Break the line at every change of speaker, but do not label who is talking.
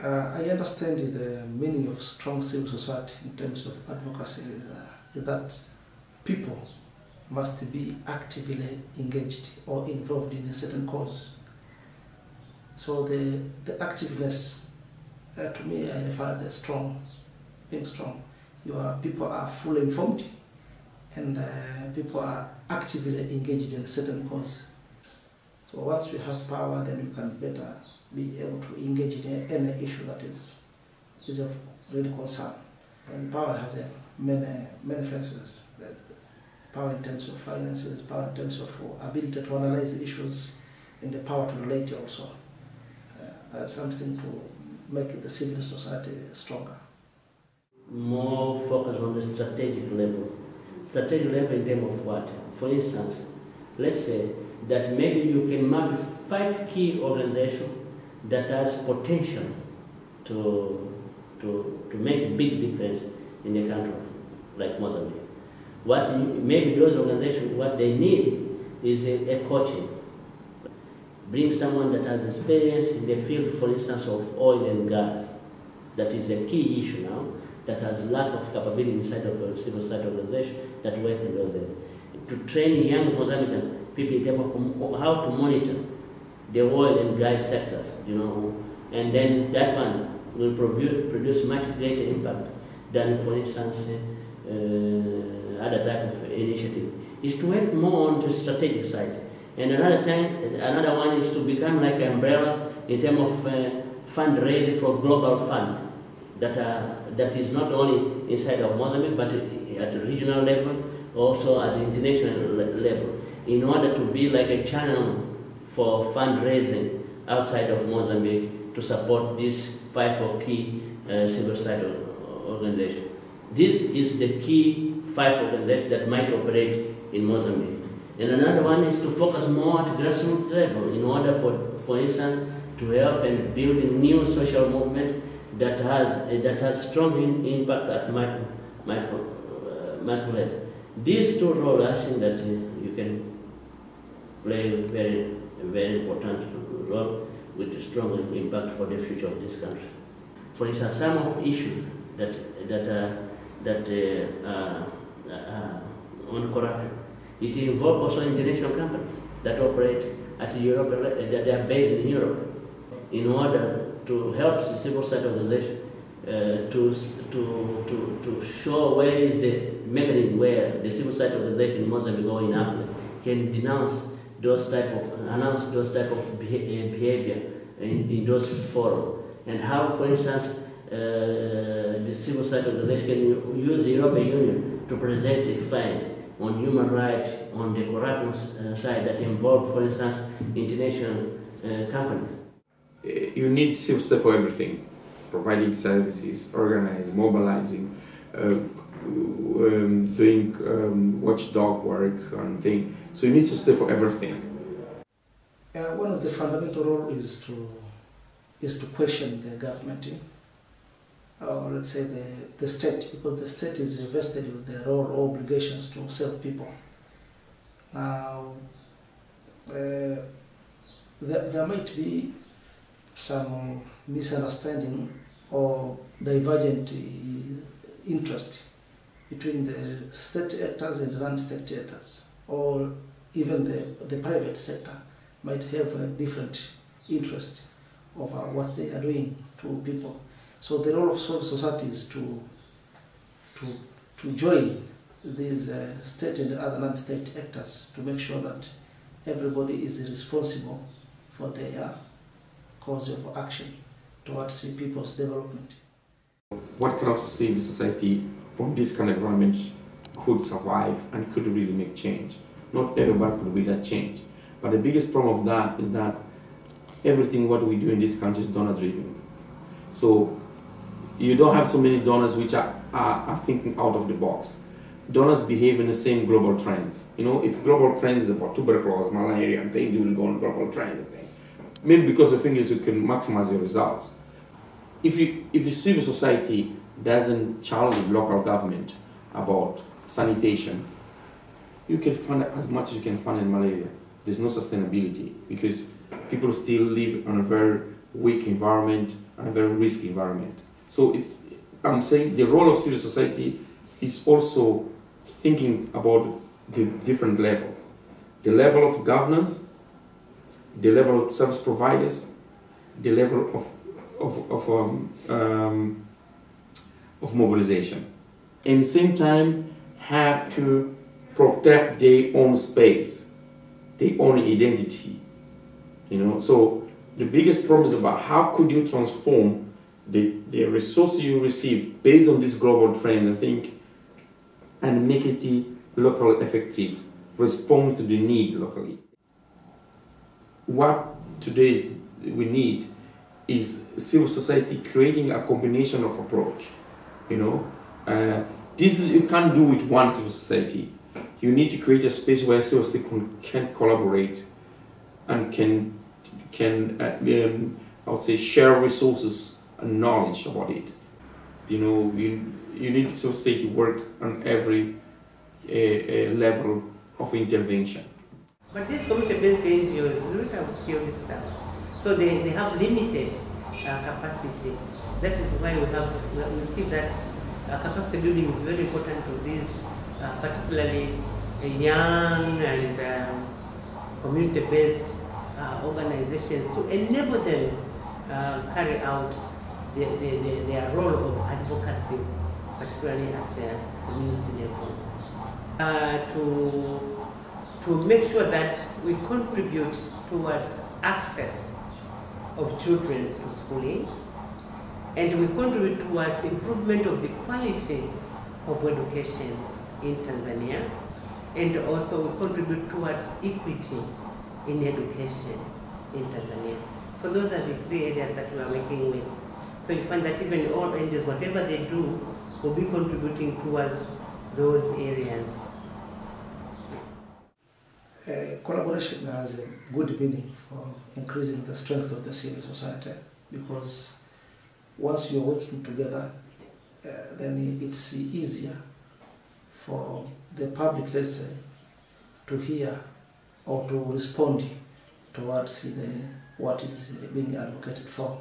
I understand the meaning of strong civil society in terms of advocacy is that people must be actively engaged or involved in a certain cause. So the activeness, to me, I refer to strong, being strong. People are fully informed and people are actively engaged in a certain cause. So once we have power, then we can better be able to engage in any issue that is of real concern. And power has many faces. Power in terms of finances, power in terms of ability to analyze issues, and the power to relate also. Something to make the civil society stronger.
More focus on the strategic level. Strategic level in terms of what? For instance, let's say that maybe you can map 5 key organizations that has potential to make a big difference in a country like Mozambique. Maybe those organizations, what they need is a coaching. Bring someone that has experience in the field, for instance, of oil and gas. That is a key issue now, that has lack of capability inside of a civil society organization that work in those areas. To train young Mozambican people in terms of how to monitor the oil and gas sectors, and then that one will produce much greater impact than, for instance, other type of initiative. Is to work more on the strategic side. And another one is to become like an umbrella in terms of fundraising for global fund that is not only inside of Mozambique but at the regional level, also at the international level, in order to be like a channel for fundraising outside of Mozambique to support these 5 or key civil society organizations. This is the key 5 organizations that might operate in Mozambique. And another one is to focus more at grassroots level in order for instance, to help and build a new social movement that has strong impact at micro level. These 2 roles, I think that you can play a very, very important role with a strong impact for the future of this country. For instance, some of issues on corruption, it involves also international companies that operate at Europe, that are based in Europe, in order to help the civil society organization to show where is the mechanism where the civil society organization in Mozambique or in Africa can announce those type of behavior in those forums, and how, for instance, the civil society organization can use the European Union to present a fight on human rights, on the corruption side that involve, for instance, international companies.
You need civil society for everything, providing services, organizing, mobilizing, doing watchdog work and things. So you need civil society for everything.
One of the fundamental roles is to question the government, or let's say the state, because the state is invested with the role or obligations to serve people. Now, there might be some misunderstanding or divergent interest between the state actors and non-state actors, or even the private sector might have a different interest over what they are doing to people. So the role of civil society is to join these state and other non-state actors to make sure that everybody is responsible for their cause of action towards people's development.
What kind of civil society on this kind of environment could survive and could really make change? Not everybody could be that change. But the biggest problem of that is that everything what we do in this country is donor driven. So you don't have so many donors which are thinking out of the box. Donors behave in the same global trends. If global trends is about tuberculosis, malaria, and things, you will go on global trends. Maybe because the thing is you can maximize your results. If a civil society doesn't challenge the local government about sanitation, you can fund as much as you can fund in malaria. There's no sustainability because people still live in a very weak environment, and a very risky environment. So I'm saying the role of civil society is also thinking about the different levels. The level of governance, the level of service providers, the level of mobilization. And at the same time, have to protect their own space, their own identity. So the biggest problem is about how could you transform the resources you receive based on this global trend, I think, and make it locally effective, respond to the need locally. What today we need is civil society creating a combination of approach. You can't do it one civil society. You need to create a space where civil society can collaborate and can I would say share resources and knowledge about it. You need civil society to work on every level of intervention.
But these community-based NGOs don't have skilled staff, so they have limited capacity. That is why we see that capacity building is very important to these, particularly young and community-based organizations, to enable them carry out their role of advocacy, particularly at community level. To make sure that we contribute towards access of children to schooling, and we contribute towards improvement of the quality of education in Tanzania, and also we contribute towards equity in education in Tanzania. So those are the three areas that we are working with. So you find that even all NGOs, whatever they do, will be contributing towards those areas.
Collaboration has a good meaning for increasing the strength of the civil society, because once you're working together, then it's easier for the public, let's say, to hear or to respond towards what is being advocated for.